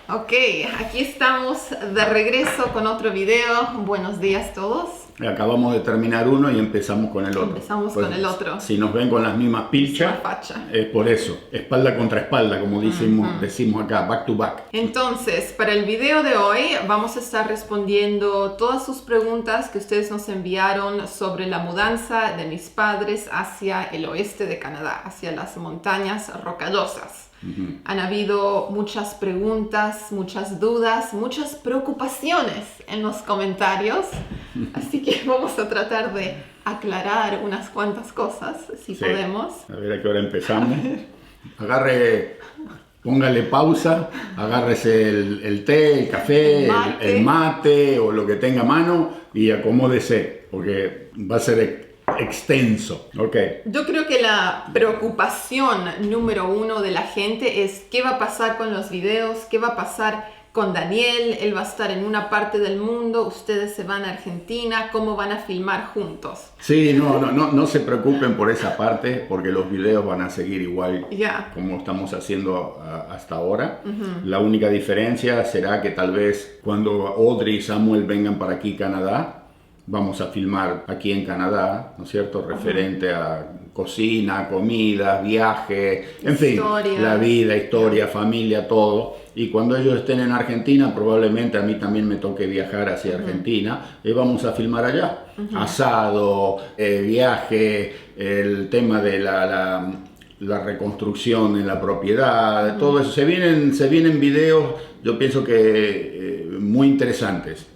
Ok, aquí estamos de regreso con otro video. Buenos días todos. Acabamos de terminar uno y empezamos con el otro. Empezamos con el otro. Si nos ven con las mismas pilchas, es por eso, espalda contra espalda, como decimos acá, back to back. Entonces, para el video de hoy vamos a estar respondiendo todas sus preguntas que ustedes nos enviaron sobre la mudanza de mis padres hacia el oeste de Canadá, hacia las montañas rocallosas. Han habido muchas preguntas, muchas dudas, muchas preocupaciones en los comentarios, así que vamos a tratar de aclarar unas cuantas cosas, si podemos. A ver a qué hora empezamos. Póngale pausa, agárrese el té, el café, el mate o lo que tenga a mano y acomódese, porque va a ser extenso. Okay. Yo creo que la preocupación número uno de la gente es qué va a pasar con los videos, qué va a pasar con Daniel. Él va a estar en una parte del mundo, ustedes se van a Argentina, ¿cómo van a filmar juntos? Sí, no se preocupen por esa parte, porque los videos van a seguir igual como estamos haciendo hasta ahora. La única diferencia será que tal vez cuando Audrey y Samuel vengan para aquí, Canadá, vamos a filmar aquí en Canadá, ¿no es cierto? Referente a cocina, comida, viaje, en fin, la vida, historia, familia, todo. Y cuando ellos estén en Argentina, probablemente a mí también me toque viajar hacia Argentina y vamos a filmar allá. Asado, viaje, el tema de la reconstrucción en la propiedad, todo eso. Se vienen videos, yo pienso que muy interesantes.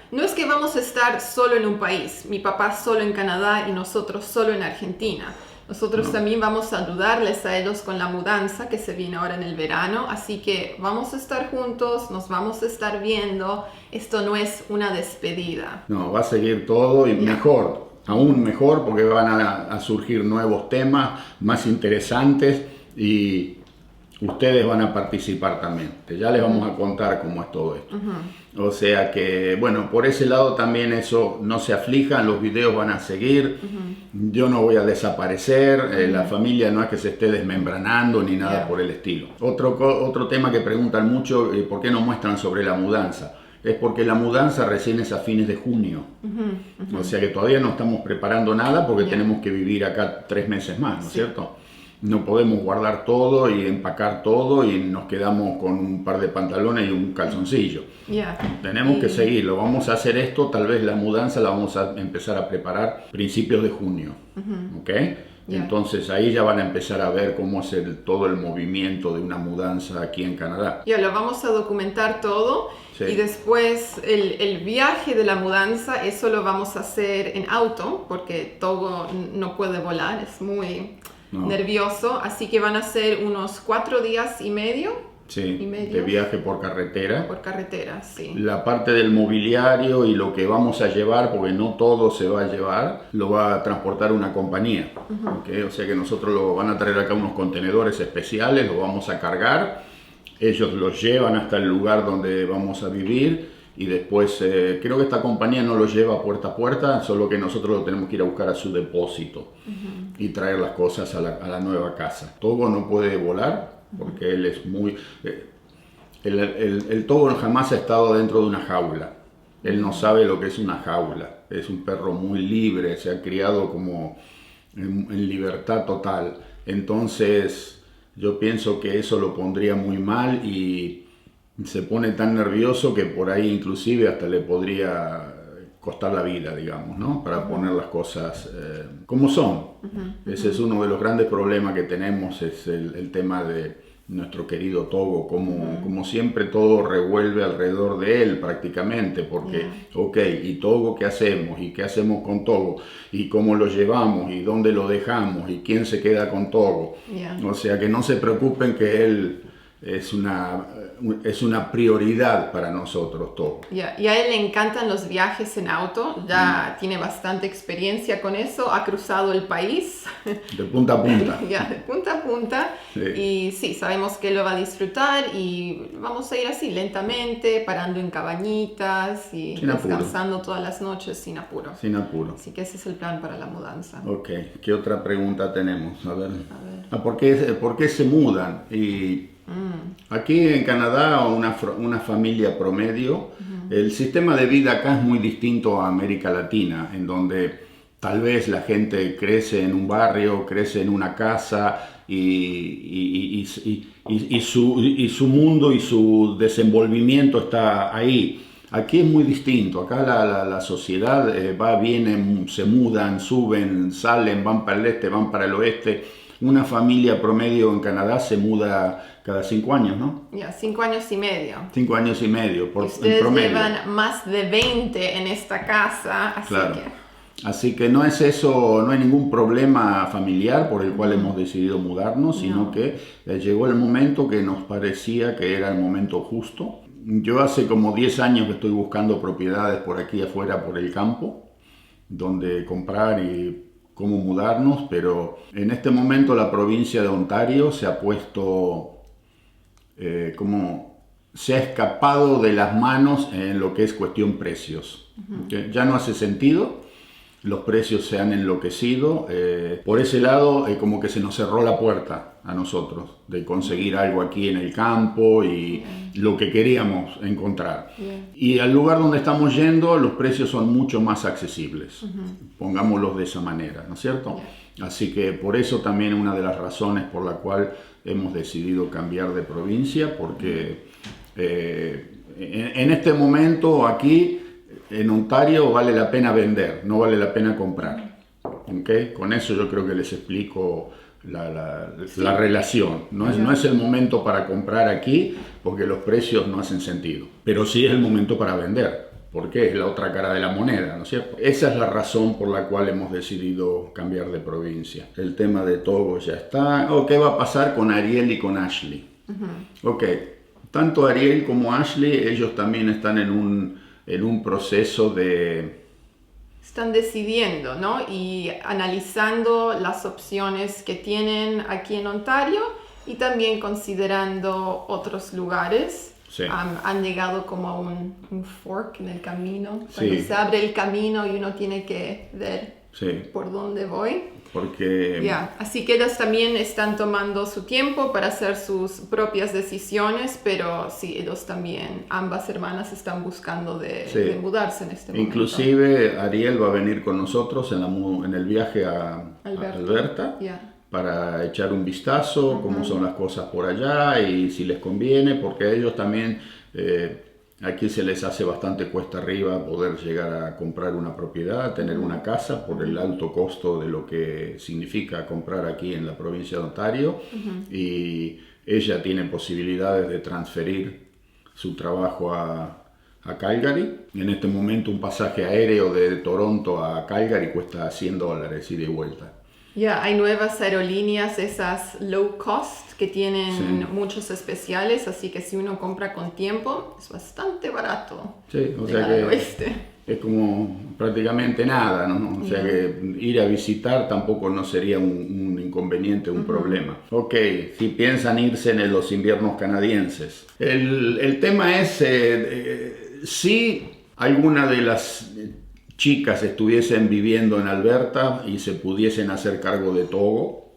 No es que vamos a estar solo en un país, mi papá solo en Canadá y nosotros solo en Argentina. Nosotros también vamos a ayudarles a ellos con la mudanza que se viene ahora en el verano, así que vamos a estar juntos, nos vamos a estar viendo. Esto no es una despedida. No, va a seguir todo y mejor, aún mejor, porque van a surgir nuevos temas más interesantes y ustedes van a participar también. Ya les vamos a contar cómo es todo esto. O sea que, bueno, por ese lado también eso, no se aflijan, los videos van a seguir. Yo no voy a desaparecer, la familia no es que se esté desmembranando ni nada por el estilo. Otro tema que preguntan mucho, ¿por qué no muestran sobre la mudanza? Es porque la mudanza recién es a fines de junio. O sea que todavía no estamos preparando nada porque tenemos que vivir acá 3 meses más, ¿no es cierto? No podemos guardar todo y empacar todo y nos quedamos con un par de pantalones y un calzoncillo. Tenemos que seguirlo. Vamos a hacer esto, tal vez la mudanza la vamos a empezar a preparar principios de junio. ¿Ok? Entonces ahí ya van a empezar a ver cómo es todo el movimiento de una mudanza aquí en Canadá. Lo vamos a documentar todo y después el viaje de la mudanza, eso lo vamos a hacer en auto porque Togo no puede volar, es muy nervioso, así que van a ser unos 4 días y medio. De viaje por carretera. Por carretera, sí. La parte del mobiliario y lo que vamos a llevar, porque no todo se va a llevar, lo va a transportar una compañía. ¿Okay? O sea que nosotros lo van a traer acá unos contenedores especiales, lo vamos a cargar, ellos los llevan hasta el lugar donde vamos a vivir y después creo que esta compañía no lo lleva puerta a puerta, solo que nosotros lo tenemos que ir a buscar a su depósito y traer las cosas a la nueva casa. Togo no puede volar porque él es muy... El Togo jamás ha estado dentro de una jaula. Él no sabe lo que es una jaula. Es un perro muy libre, se ha criado como en libertad total. Entonces yo pienso que eso lo pondría muy mal y se pone tan nervioso que por ahí inclusive hasta le podría costar la vida, digamos, ¿no? Para poner las cosas como son. Ese es uno de los grandes problemas que tenemos, es el tema de nuestro querido Togo, como siempre todo revuelve alrededor de él prácticamente, porque, ¿y Togo qué hacemos? ¿Y qué hacemos con Togo? ¿Y cómo lo llevamos? ¿Y dónde lo dejamos? ¿Y quién se queda con Togo? O sea que no se preocupen que él es una prioridad para nosotros todo. Y a él le encantan los viajes en auto, ya tiene bastante experiencia con eso, ha cruzado el país. De punta a punta. De punta a punta. Y sí, sabemos que lo va a disfrutar y vamos a ir así lentamente, parando en cabañitas y descansando todas las noches sin apuro. Sin apuro. Así que ese es el plan para la mudanza. Ok, ¿qué otra pregunta tenemos? A ver. ¿Por qué se mudan? Y Aquí en Canadá, una familia promedio, el sistema de vida acá es muy distinto a América Latina, en donde tal vez la gente crece en un barrio, crece en una casa y su mundo y su desenvolvimiento está ahí. Aquí es muy distinto, acá la sociedad va, viene, se mudan, suben, salen, van para el este, van para el oeste. Una familia promedio en Canadá se muda cada 5 años, ¿no? Ya, 5 años y medio. 5 años y medio, Y ustedes en promedio. llevan más de 20 en esta casa, así Claro. que... Así que no es eso, no hay ningún problema familiar por el cual hemos decidido mudarnos, sino que llegó el momento que nos parecía que era el momento justo. Yo hace como 10 años que estoy buscando propiedades por aquí afuera, por el campo, donde comprar y cómo mudarnos, pero en este momento la provincia de Ontario se ha puesto como se ha escapado de las manos en lo que es cuestión precios. ¿Okay? Ya no hace sentido, los precios se han enloquecido. Por ese lado, como que se nos cerró la puerta a nosotros de conseguir algo aquí en el campo y lo que queríamos encontrar. Y al lugar donde estamos yendo, los precios son mucho más accesibles, pongámoslos de esa manera, ¿no es cierto? Así que por eso también una de las razones por la cual hemos decidido cambiar de provincia, porque en este momento aquí en Ontario vale la pena vender, no vale la pena comprar. ¿Okay? Con eso yo creo que les explico la relación. No es el momento para comprar aquí porque los precios no hacen sentido, pero sí es el momento para vender, porque es la otra cara de la moneda, ¿no es cierto? Esa es la razón por la cual hemos decidido cambiar de provincia. El tema de Togo ya está. ¿Qué va a pasar con Ariel y con Ashley? Ok, tanto Ariel como Ashley, ellos también están en un proceso de... Están decidiendo, ¿no? Y analizando las opciones que tienen aquí en Ontario y también considerando otros lugares. Sí. Han llegado como a un fork en el camino. Sí. Cuando se abre el camino y uno tiene que ver por dónde voy. Porque... Así que ellos también están tomando su tiempo para hacer sus propias decisiones, pero sí, ellos también, ambas hermanas están buscando de mudarse en este momento. Inclusive Ariel va a venir con nosotros en el viaje a Alberta. Para echar un vistazo, cómo son las cosas por allá y si les conviene, porque a ellos también aquí se les hace bastante cuesta arriba poder llegar a comprar una propiedad, tener una casa por el alto costo de lo que significa comprar aquí en la provincia de Ontario. Y ella tiene posibilidades de transferir su trabajo a Calgary. En este momento un pasaje aéreo de Toronto a Calgary cuesta $100 ida y vuelta. Hay nuevas aerolíneas, esas low cost, que tienen muchos especiales, así que si uno compra con tiempo, es bastante barato. Sí, o sea que es como prácticamente nada, ¿no? O sea que ir a visitar tampoco no sería un inconveniente, un problema. Ok, si piensan irse en los inviernos canadienses. El tema es, si alguna de las chicas estuviesen viviendo en Alberta y se pudiesen hacer cargo de Togo,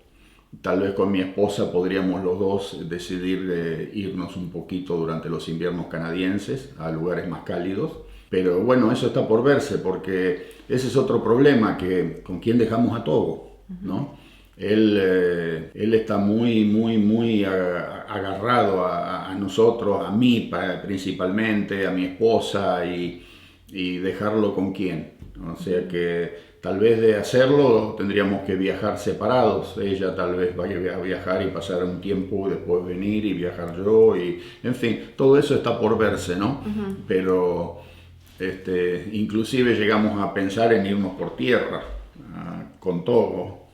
tal vez con mi esposa podríamos los dos decidir irnos un poquito durante los inviernos canadienses a lugares más cálidos. Pero bueno, eso está por verse, porque ese es otro problema, que con quién dejamos a Togo, ¿no? Él está muy agarrado a nosotros, a mí principalmente, a mi esposa, y dejarlo con quién. O sea que tal vez de hacerlo tendríamos que viajar separados. Ella tal vez vaya a viajar y pasar un tiempo, después venir y viajar yo, y en fin, todo eso está por verse, ¿no? Pero inclusive llegamos a pensar en irnos por tierra, con todo,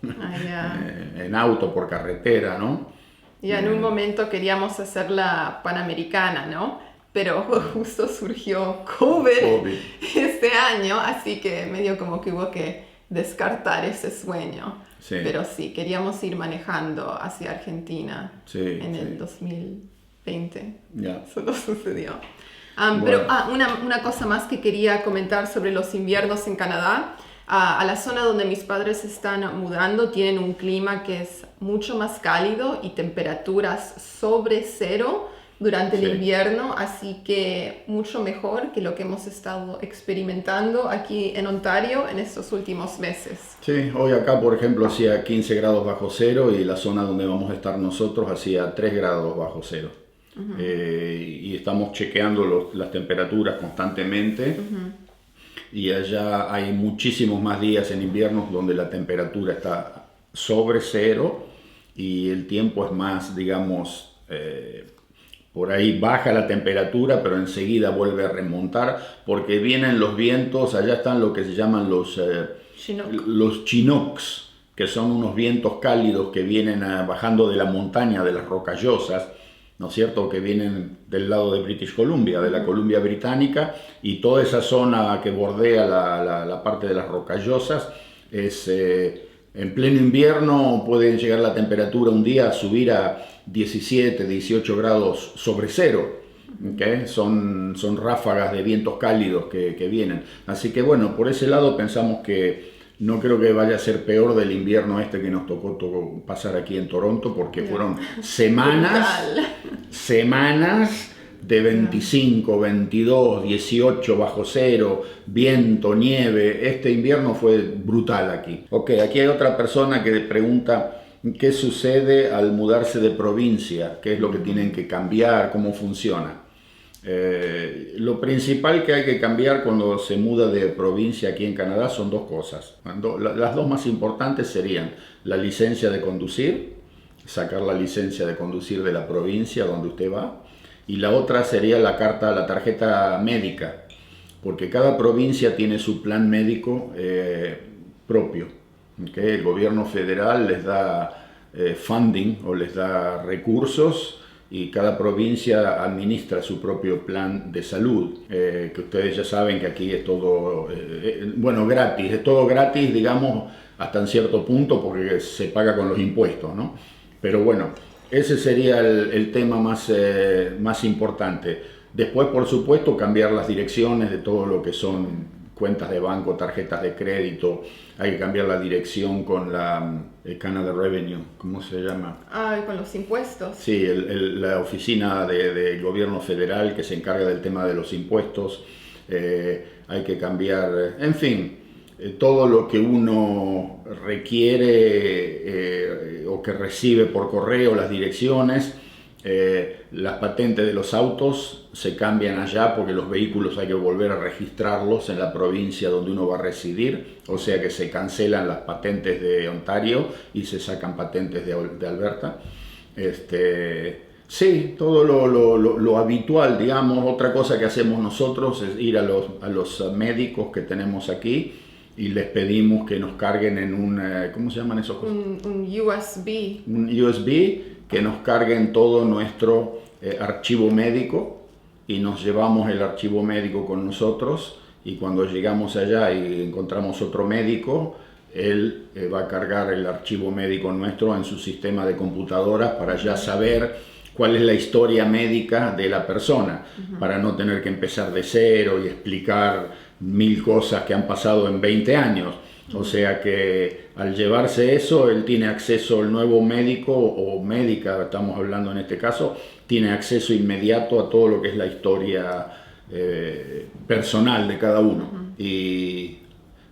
en auto, por carretera, ¿no? En un momento queríamos hacer la Panamericana, ¿no? Pero justo surgió COVID este año, así que medio como que hubo que descartar ese sueño. Sí. Pero sí, queríamos ir manejando hacia Argentina el 2020. Eso no sucedió. Pero una cosa más que quería comentar sobre los inviernos en Canadá. A la zona donde mis padres se están mudando tienen un clima que es mucho más cálido y temperaturas sobre cero durante el Sí. invierno, así que mucho mejor que lo que hemos estado experimentando aquí en Ontario en estos últimos meses. Sí, hoy acá, por ejemplo, hacía 15 grados bajo cero y la zona donde vamos a estar nosotros hacía 3 grados bajo cero. Y estamos chequeando las temperaturas constantemente. Y allá hay muchísimos más días en invierno donde la temperatura está sobre cero y el tiempo es más, digamos, por ahí baja la temperatura, pero enseguida vuelve a remontar porque vienen los vientos, allá están lo que se llaman Chinook. los Chinooks, que son unos vientos cálidos que vienen bajando de la montaña, de las rocallosas, ¿no es cierto?, que vienen del lado de British Columbia, de la Columbia Británica, y toda esa zona que bordea la parte de las rocallosas es en pleno invierno puede llegar la temperatura un día a subir a 17, 18 grados sobre cero. ¿Okay? Son ráfagas de vientos cálidos que vienen. Así que bueno, por ese lado pensamos que no creo que vaya a ser peor del invierno este que nos tocó pasar aquí en Toronto, porque fueron semanas de 25, 22, 18 bajo cero, viento, nieve. Este invierno fue brutal aquí. Ok, aquí hay otra persona que pregunta qué sucede al mudarse de provincia, qué es lo que tienen que cambiar, cómo funciona. Lo principal que hay que cambiar cuando se muda de provincia aquí en Canadá son dos cosas. Las dos más importantes serían la licencia de conducir, sacar la licencia de conducir de la provincia donde usted va, y la otra sería la tarjeta médica, porque cada provincia tiene su plan médico propio. ¿Okay? El gobierno federal les da funding o les da recursos y cada provincia administra su propio plan de salud, que ustedes ya saben que aquí es todo, bueno, gratis, es todo gratis, digamos, hasta en cierto punto porque se paga con los impuestos, ¿no? Pero bueno, ese sería el tema más importante. Después, por supuesto, cambiar las direcciones de todo lo que son cuentas de banco, tarjetas de crédito. Hay que cambiar la dirección con la Canada Revenue, ¿cómo se llama? Ah, con los impuestos. Sí, la oficina del gobierno federal que se encarga del tema de los impuestos. Hay que cambiar, en fin, todo lo que uno requiere o que recibe por correo, las direcciones. Las patentes de los autos se cambian allá porque los vehículos hay que volver a registrarlos en la provincia donde uno va a residir, o sea que se cancelan las patentes de Ontario y se sacan patentes de Alberta. Sí, todo lo habitual, digamos. Otra cosa que hacemos nosotros es ir a los médicos que tenemos aquí y les pedimos que nos carguen en un, ¿cómo se llaman esos cosas? Un USB. Un USB que nos carguen todo nuestro archivo médico y nos llevamos el archivo médico con nosotros y cuando llegamos allá y encontramos otro médico, él va a cargar el archivo médico nuestro en su sistema de computadoras para ya saber cuál es la historia médica de la persona, para no tener que empezar de cero y explicar 1000 cosas que han pasado en 20 años. O sea que al llevarse eso, él tiene acceso, el nuevo médico o médica, estamos hablando en este caso, tiene acceso inmediato a todo lo que es la historia personal de cada uno. Y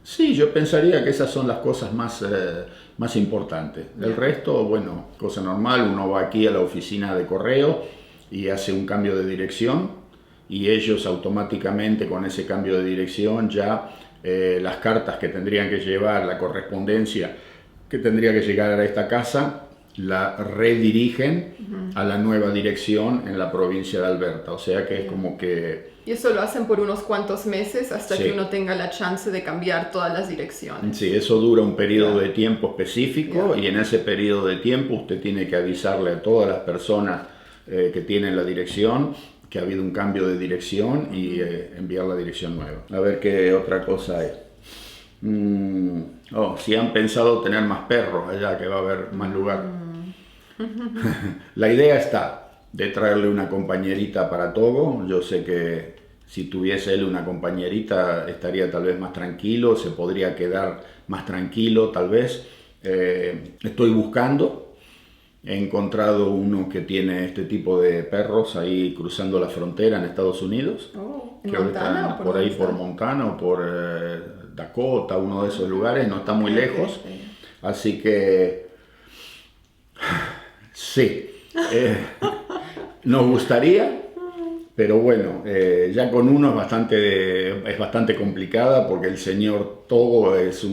sí, yo pensaría que esas son las cosas más importantes. El resto, bueno, cosa normal, uno va aquí a la oficina de correo y hace un cambio de dirección y ellos automáticamente con ese cambio de dirección ya las cartas que tendrían que llevar, la correspondencia que tendría que llegar a esta casa, la redirigen a la nueva dirección en la provincia de Alberta. O sea que es como que... Y eso lo hacen por unos cuantos meses hasta Sí. que uno tenga la chance de cambiar todas las direcciones. Sí, eso dura un periodo de tiempo específico y en ese periodo de tiempo usted tiene que avisarle a todas las personas que tienen la dirección que ha habido un cambio de dirección y enviar la dirección nueva. A ver qué otra cosa hay. Si han pensado tener más perros allá, que va a haber más lugar. La idea está de traerle una compañerita para Togo. Yo sé que Si tuviese él una compañerita, estaría tal vez más tranquilo, se podría quedar más tranquilo tal vez. Estoy buscando, he encontrado uno que tiene este tipo de perros ahí cruzando la frontera en Estados Unidos. Oh, ¿en Que ahorita Montana? por ahí por Montana o por Dakota, uno de esos lugares, no está muy lejos. Así que sí, nos gustaría. Pero bueno, ya con uno es bastante complicada porque el señor Togo es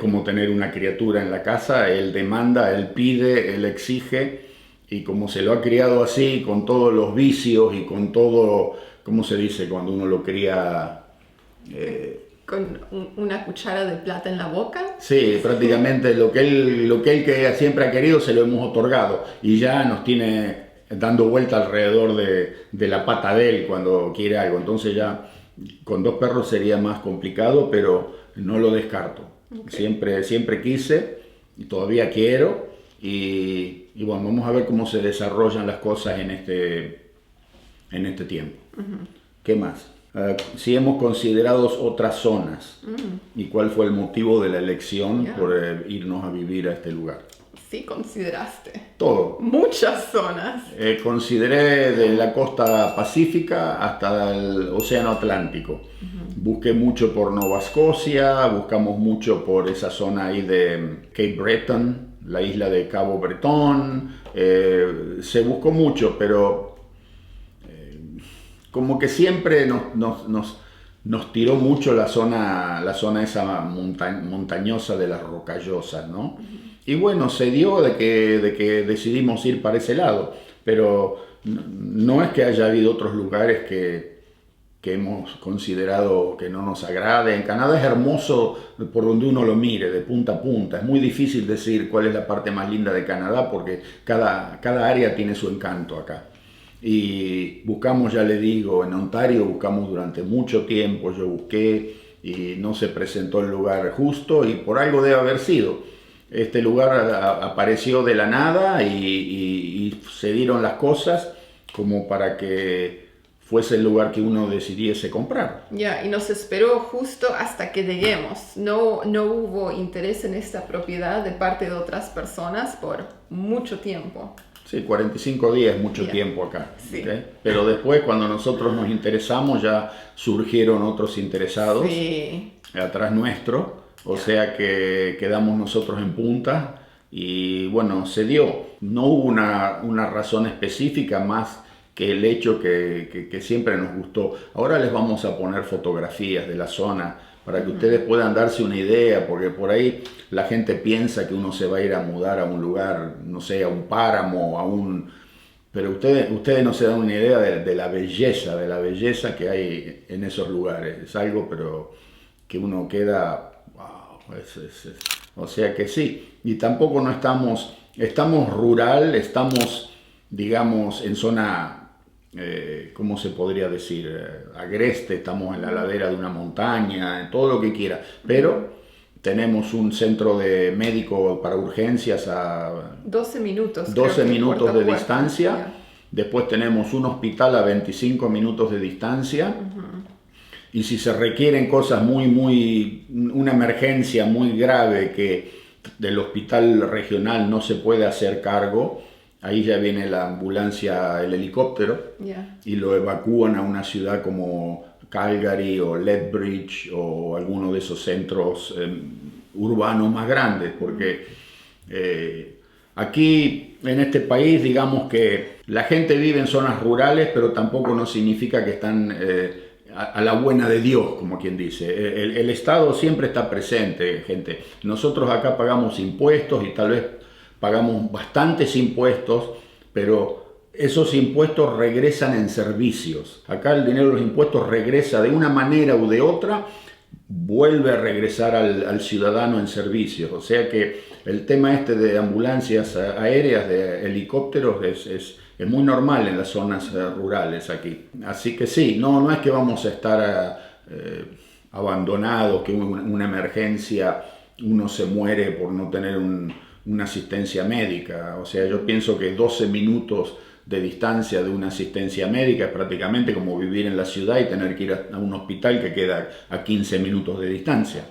como tener una criatura en la casa. Él demanda, él pide, él exige, y como se lo ha criado así, con todos los vicios y con todo, ¿cómo se dice cuando uno lo cría? ¿Con una cuchara de plata en la boca? Sí, prácticamente lo que él siempre ha querido se lo hemos otorgado, y ya nos tiene dando vuelta alrededor de la pata de él cuando quiere algo. Entonces ya con 2 perros sería más complicado, pero no lo descarto. Okay. Siempre quise y todavía quiero, y bueno, vamos a ver cómo se desarrollan las cosas en este tiempo. ¿Qué más? Si hemos considerado otras zonas y cuál fue el motivo de la elección por irnos a vivir a este lugar. Sí, consideraste. Todo. Muchas zonas. Consideré de la costa pacífica hasta el océano Atlántico. Busqué mucho por Nueva Escocia, buscamos mucho por esa zona ahí de Cape Breton, la isla de Cabo Bretón. Se buscó mucho, pero como que siempre nos tiró mucho la zona esa montañosa de las Rocallosas, ¿no? Y bueno, se dio de que decidimos ir para ese lado, pero no es que haya habido otros lugares que hemos considerado que no nos agrade. En Canadá es hermoso por donde uno lo mire, de punta a punta. Es muy difícil decir cuál es la parte más linda de Canadá porque cada área tiene su encanto acá. Y buscamos, ya le digo, en Ontario buscamos durante mucho tiempo, yo busqué y no se presentó el lugar justo, y por algo debe haber sido. Este lugar apareció de la nada y se dieron las cosas como para que fuese el lugar que uno decidiese comprar. Ya, y nos esperó justo hasta que lleguemos. No hubo interés en esta propiedad de parte de otras personas por mucho tiempo. Sí, 45 días es mucho tiempo acá. Sí. ¿Okay? Pero después, cuando nosotros nos interesamos, ya surgieron otros interesados atrás nuestro. O sea que quedamos nosotros en punta y bueno, se dio. No hubo una razón específica más que el hecho que siempre nos gustó. Ahora les vamos a poner fotografías de la zona para que ustedes puedan darse una idea, porque por ahí la gente piensa que uno se va a ir a mudar a un lugar, no sé, a un páramo, pero ustedes no se dan una idea de la belleza que hay en esos lugares. Es algo pero que uno queda... O sea que sí, y tampoco no estamos rural, estamos, digamos, en zona, ¿cómo se podría decir? Agreste, estamos en la ladera de una montaña, todo lo que quiera, pero tenemos un centro de médico para urgencias a 12 minutos. 12 minutos de distancia, yeah. Después tenemos un hospital a 25 minutos de distancia. Y si se requieren cosas una emergencia muy grave que del hospital regional no se puede hacer cargo, ahí ya viene la ambulancia, el helicóptero, y lo evacúan a una ciudad como Calgary o Lethbridge o alguno de esos centros urbanos más grandes, porque aquí en este país digamos que la gente vive en zonas rurales, pero tampoco no significa que están... a la buena de Dios, como quien dice. El Estado siempre está presente, gente. Nosotros acá pagamos impuestos y tal vez pagamos bastantes impuestos, pero esos impuestos regresan en servicios. Acá el dinero de los impuestos regresa de una manera u de otra, vuelve a regresar al ciudadano en servicios. O sea que el tema de ambulancias aéreas, de helicópteros, es muy normal en las zonas rurales aquí. Así que sí, no es que vamos a estar abandonados, que una emergencia uno se muere por no tener una asistencia médica. O sea, yo pienso que 12 minutos de distancia de una asistencia médica, es prácticamente como vivir en la ciudad y tener que ir a un hospital que queda a 15 minutos de distancia,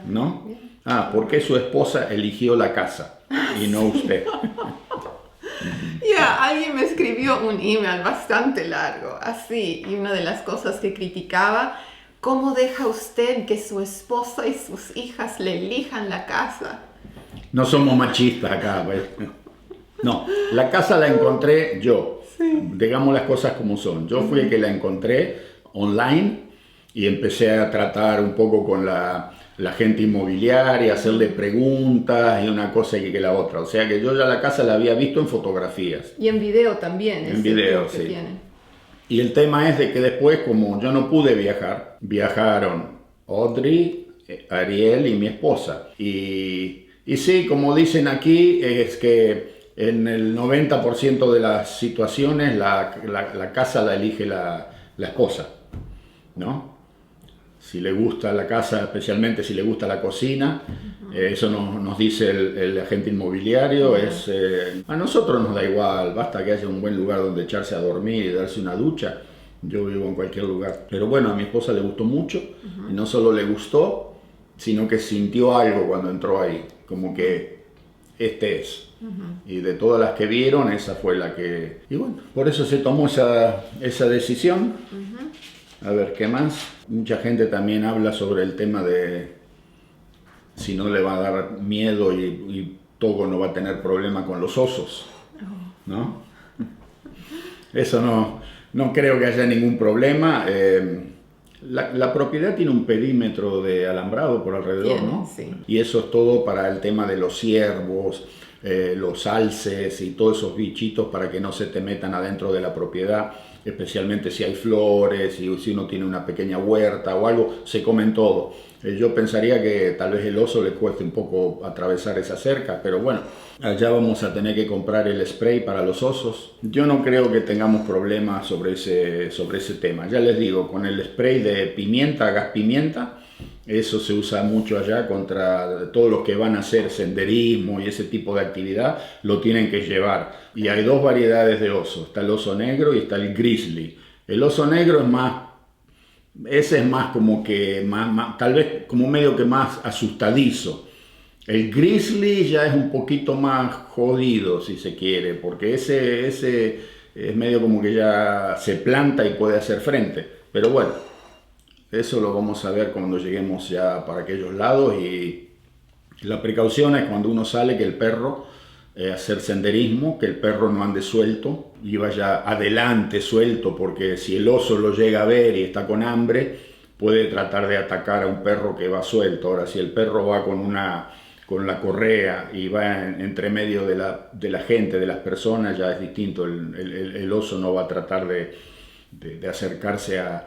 ¿no? ¿Por qué su esposa eligió la casa y no usted? Alguien me escribió un email bastante largo, así, y una de las cosas que criticaba, ¿cómo deja usted que su esposa y sus hijas le elijan la casa? No somos machistas acá, pues. No, la casa la encontré yo, digamos las cosas como son. Yo fui el que la encontré online y empecé a tratar un poco con la gente inmobiliaria, hacerle preguntas y una cosa y que la otra. O sea que yo ya la casa la había visto en fotografías. Y en video también. En video, sí. Y el tema es de que después, como yo no pude viajar, viajaron Audrey, Ariel y mi esposa. Y sí, como dicen aquí, es que en el 90% de las situaciones la casa la elige la esposa, ¿no? Si le gusta la casa, especialmente si le gusta la cocina, eso nos dice el agente inmobiliario, a nosotros nos da igual, basta que haya un buen lugar donde echarse a dormir y darse una ducha, yo vivo en cualquier lugar. Pero bueno, a mi esposa le gustó mucho, y no solo le gustó, sino que sintió algo cuando entró ahí, como que este es. Y de todas las que vieron, esa fue la que... Y bueno, por eso se tomó esa decisión. A ver, ¿qué más? Mucha gente también habla sobre el tema de si no le va a dar miedo y Togo no va a tener problema con los osos, ¿no? Eso no creo que haya ningún problema. La propiedad tiene un perímetro de alambrado por alrededor, ¿no? Sí. Y eso es todo para el tema de los ciervos, los alces y todos esos bichitos para que no se te metan adentro de la propiedad, especialmente si hay flores y si uno tiene una pequeña huerta o algo, se comen todo. Yo pensaría que tal vez el oso le cueste un poco atravesar esa cerca, pero bueno, allá vamos a tener que comprar el spray para los osos. Yo no creo que tengamos problemas sobre ese tema. Ya les digo, con el spray de pimienta, gas pimienta, eso se usa mucho allá contra todos los que van a hacer senderismo y ese tipo de actividad, lo tienen que llevar. Y hay dos variedades de oso, está el oso negro y está el grizzly. El oso negro ese es más como que, tal vez como medio que más asustadizo. El grizzly ya es un poquito más jodido, si se quiere, porque ese es medio como que ya se planta y puede hacer frente. Pero bueno, eso lo vamos a ver cuando lleguemos ya para aquellos lados. Y la precaución es cuando uno sale que el perro, hacer senderismo, que el perro no ande suelto y vaya adelante suelto, porque si el oso lo llega a ver y está con hambre, puede tratar de atacar a un perro que va suelto. Ahora, si el perro va con la correa y va entre medio de la gente, de las personas, ya es distinto. El oso no va a tratar de acercarse a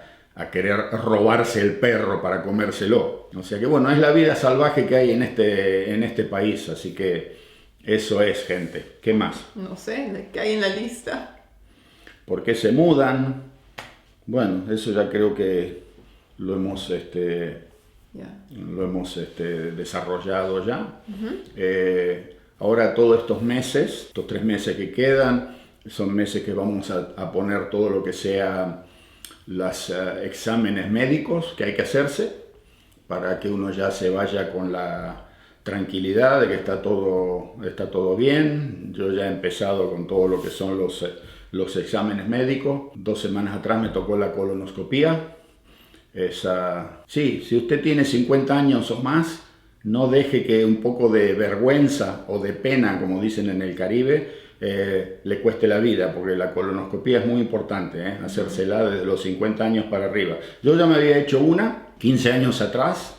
querer robarse el perro para comérselo. O sea que bueno, es la vida salvaje que hay en este país, así que eso es, gente. ¿Qué más? No sé, ¿qué hay en la lista? ¿Por qué se mudan? Bueno, eso ya creo que lo hemos desarrollado ya. Ahora todos estos 3 meses que quedan, son meses que vamos a poner todo lo que sea los exámenes médicos que hay que hacerse para que uno ya se vaya con la tranquilidad de que está todo bien. Yo ya he empezado con todo lo que son los exámenes médicos. 2 semanas atrás me tocó la colonoscopía. Sí, si usted tiene 50 años o más, no deje que un poco de vergüenza o de pena, como dicen en el Caribe, le cueste la vida, porque la colonoscopía es muy importante, hacérsela desde los 50 años para arriba. Yo ya me había hecho una 15 años atrás,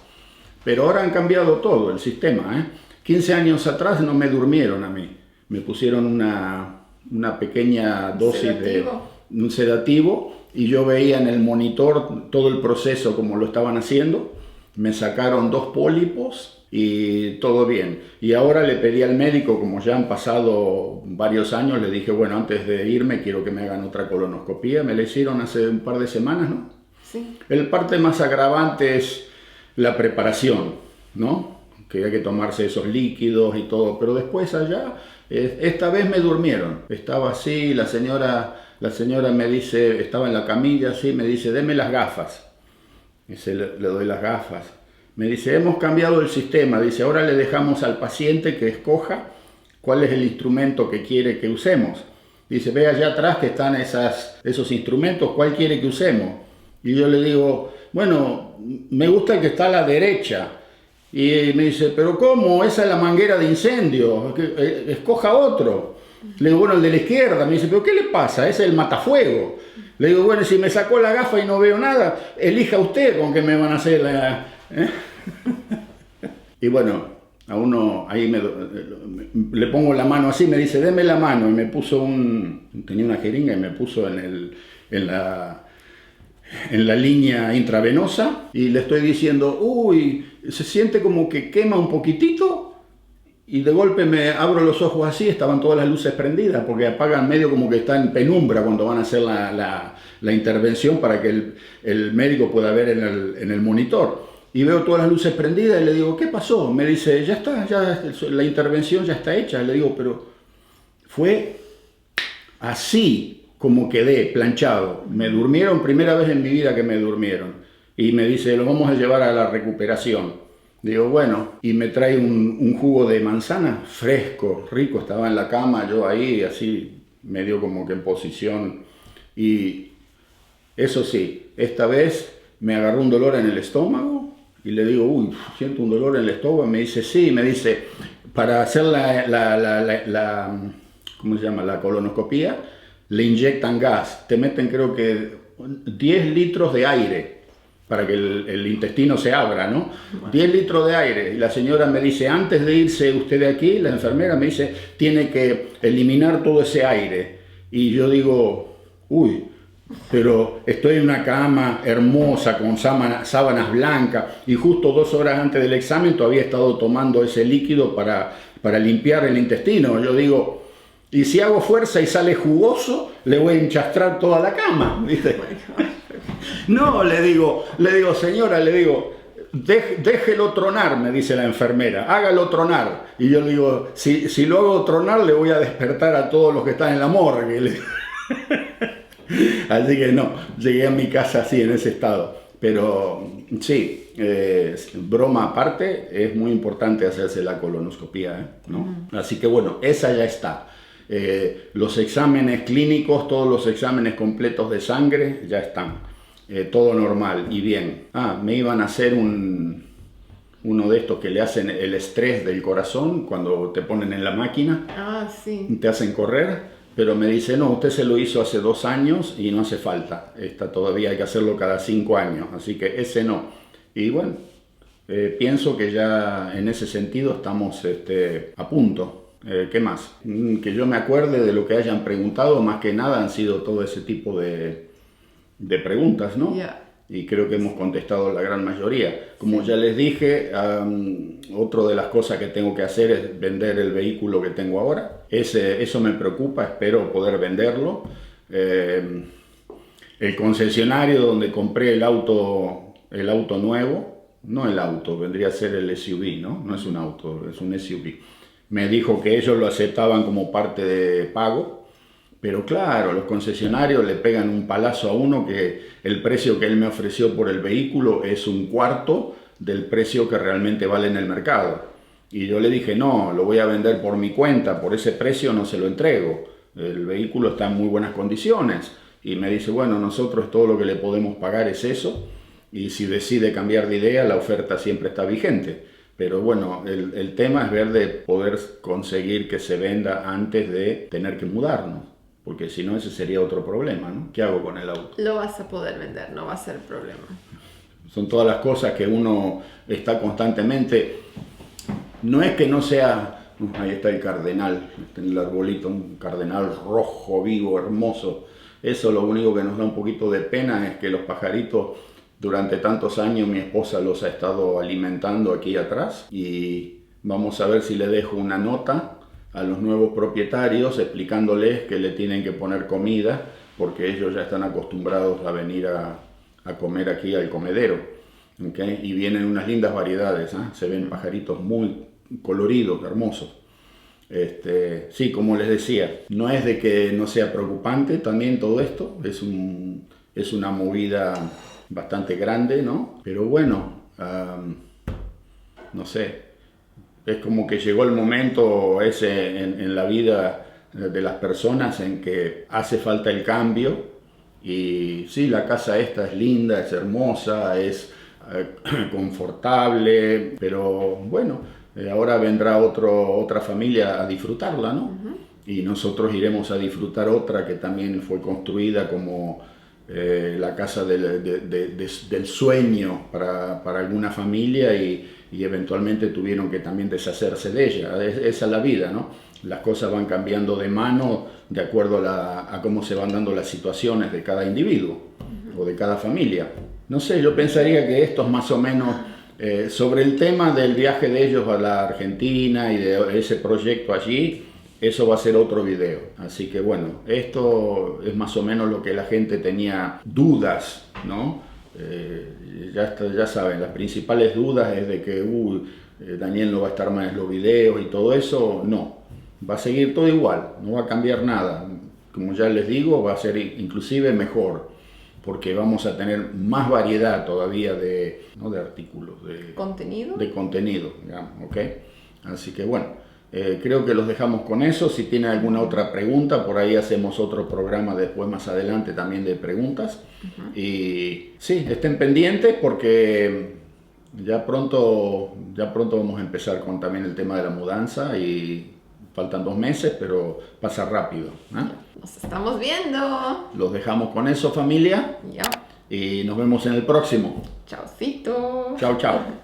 pero ahora han cambiado todo el sistema. 15 años atrás no me durmieron a mí, me pusieron una pequeña dosis de un sedativo y yo veía en el monitor todo el proceso como lo estaban haciendo. Me sacaron 2 pólipos y todo bien. Y ahora le pedí al médico, como ya han pasado varios años, le dije, bueno, antes de irme quiero que me hagan otra colonoscopía. Me la hicieron hace un par de semanas, ¿no? Sí. El parte más agravante es la preparación, ¿no? Que hay que tomarse esos líquidos y todo, pero después allá Esta vez me durmieron. Estaba así, la señora me dice, estaba en la camilla así, me dice, deme las gafas. Le doy las gafas. Me dice, hemos cambiado el sistema. Dice, ahora le dejamos al paciente que escoja cuál es el instrumento que quiere que usemos. Dice, ve allá atrás que están esos instrumentos, ¿cuál quiere que usemos? Y yo le digo, bueno, me gusta el que está a la derecha. Y me dice, pero ¿cómo? Esa es la manguera de incendio, escoja otro. Le digo, bueno, el de la izquierda. Me dice, pero ¿qué le pasa? Ese es el matafuego. Le digo, bueno, si me sacó la gafa y no veo nada, elija usted con qué me van a hacer la... Y bueno, a uno ahí le pongo la mano así, me dice, deme la mano. Y me puso tenía una jeringa y me puso en la línea intravenosa. Y le estoy diciendo, uy, se siente como que quema un poquitito. Y de golpe me abro los ojos así, estaban todas las luces prendidas, porque apagan medio como que está en penumbra cuando van a hacer la intervención para que el médico pueda ver en el monitor. Y veo todas las luces prendidas y le digo, ¿qué pasó? Me dice, ya está, la intervención ya está hecha. Le digo, pero fue así como quedé, planchado. Me durmieron, primera vez en mi vida que me durmieron. Y me dice, lo vamos a llevar a la recuperación. Digo, bueno, y me trae un jugo de manzana fresco, rico. Estaba en la cama, yo ahí, así, medio como que en posición. Y eso sí, esta vez me agarró un dolor en el estómago. Y le digo, uy, siento un dolor en el estómago. Me dice, sí, me dice, para hacer ¿cómo se llama? La colonoscopía, le inyectan gas. Te meten, creo que, 10 litros de aire para que el intestino se abra, ¿no? Bueno. 10 litros de aire. Y la señora me dice, antes de irse usted de aquí, la enfermera me dice, tiene que eliminar todo ese aire. Y yo digo, uy, pero estoy en una cama hermosa con sábanas blancas y justo 2 horas antes del examen todavía he estado tomando ese líquido para limpiar el intestino. Yo digo, y si hago fuerza y sale jugoso, le voy a enchastrar toda la cama, ¿viste? No, le digo, señora, déjelo tronar, me dice la enfermera, hágalo tronar. Y yo le digo, si lo hago tronar, le voy a despertar a todos los que están en la morgue. Así que no, llegué a mi casa así, en ese estado. Pero sí, broma aparte, es muy importante hacerse la colonoscopía, ¿no? Así que bueno, esa ya está. Los exámenes clínicos, todos los exámenes completos de sangre ya están. Todo normal y bien. Me iban a hacer uno de estos que le hacen el estrés del corazón cuando te ponen en la máquina. Sí. Te hacen correr. Pero me dice, no, usted se lo hizo hace 2 años y no hace falta. Todavía hay que hacerlo cada 5 años, así que ese no. Y bueno, pienso que ya en ese sentido estamos a punto. ¿Qué más? Que yo me acuerde de lo que hayan preguntado, más que nada han sido todo ese tipo de preguntas, ¿no? Yeah. Y creo que hemos contestado la gran mayoría. Como ya les dije, otra de las cosas que tengo que hacer es vender el vehículo que tengo ahora. Eso me preocupa, espero poder venderlo. El concesionario donde compré el auto nuevo, no el auto, vendría a ser el SUV, ¿no? No es un auto, es un SUV. Me dijo que ellos lo aceptaban como parte de pago. Pero claro, los concesionarios le pegan un palazo a uno que el precio que él me ofreció por el vehículo es 1/4 del precio que realmente vale en el mercado. Y yo le dije, no, lo voy a vender por mi cuenta, por ese precio no se lo entrego. El vehículo está en muy buenas condiciones. Y me dice, bueno, nosotros todo lo que le podemos pagar es eso. Y si decide cambiar de idea, la oferta siempre está vigente. Pero bueno, el tema es ver de poder conseguir que se venda antes de tener que mudarnos. Porque si no, ese sería otro problema, ¿no? ¿Qué hago con el auto? Lo vas a poder vender, no va a ser problema. Son todas las cosas que uno está constantemente... No es que no sea... Ahí está el cardenal, en el arbolito, un cardenal rojo, vivo, hermoso. Eso lo único que nos da un poquito de pena es que los pajaritos, durante tantos años mi esposa los ha estado alimentando aquí atrás. Y vamos a ver si le dejo una nota a los nuevos propietarios explicándoles que le tienen que poner comida porque ellos ya están acostumbrados a venir a comer aquí al comedero, ¿okay? Y vienen unas lindas variedades, ¿eh? Se ven pajaritos muy coloridos, hermosos. Sí, como les decía, no es de que no sea preocupante también todo esto, es una movida bastante grande, ¿no? Pero bueno, no sé, es como que llegó el momento ese en la vida de las personas en que hace falta el cambio. Y sí, la casa esta es linda, es hermosa, es confortable, pero bueno, ahora vendrá otra familia a disfrutarla, ¿no? Y nosotros iremos a disfrutar otra que también fue construida como la casa del sueño para alguna familia y eventualmente tuvieron que también deshacerse de ella. Esa es la vida, ¿no? Las cosas van cambiando de mano de acuerdo a cómo se van dando las situaciones de cada individuo o de cada familia. No sé, yo pensaría que esto es más o menos sobre el tema del viaje de ellos a la Argentina y de ese proyecto allí. Eso va a ser otro video. Así que bueno, esto es más o menos lo que la gente tenía dudas, ¿no? Ya saben, las principales dudas es de que Daniel no va a estar más en los videos y todo eso. No, va a seguir todo igual, no va a cambiar nada. Como ya les digo, va a ser inclusive mejor, porque vamos a tener más variedad todavía no de artículos, de contenido, digamos, ¿ok? Así que bueno. Creo que los dejamos con eso. Si tienen alguna otra pregunta, por ahí hacemos otro programa después, más adelante, también de preguntas. Y sí, estén pendientes porque ya pronto vamos a empezar con también el tema de la mudanza y faltan 2 meses, pero pasa rápido, ¿eh? Nos estamos viendo. Los dejamos con eso, familia. Ya. Y nos vemos en el próximo. Chaucito. Chao, chao.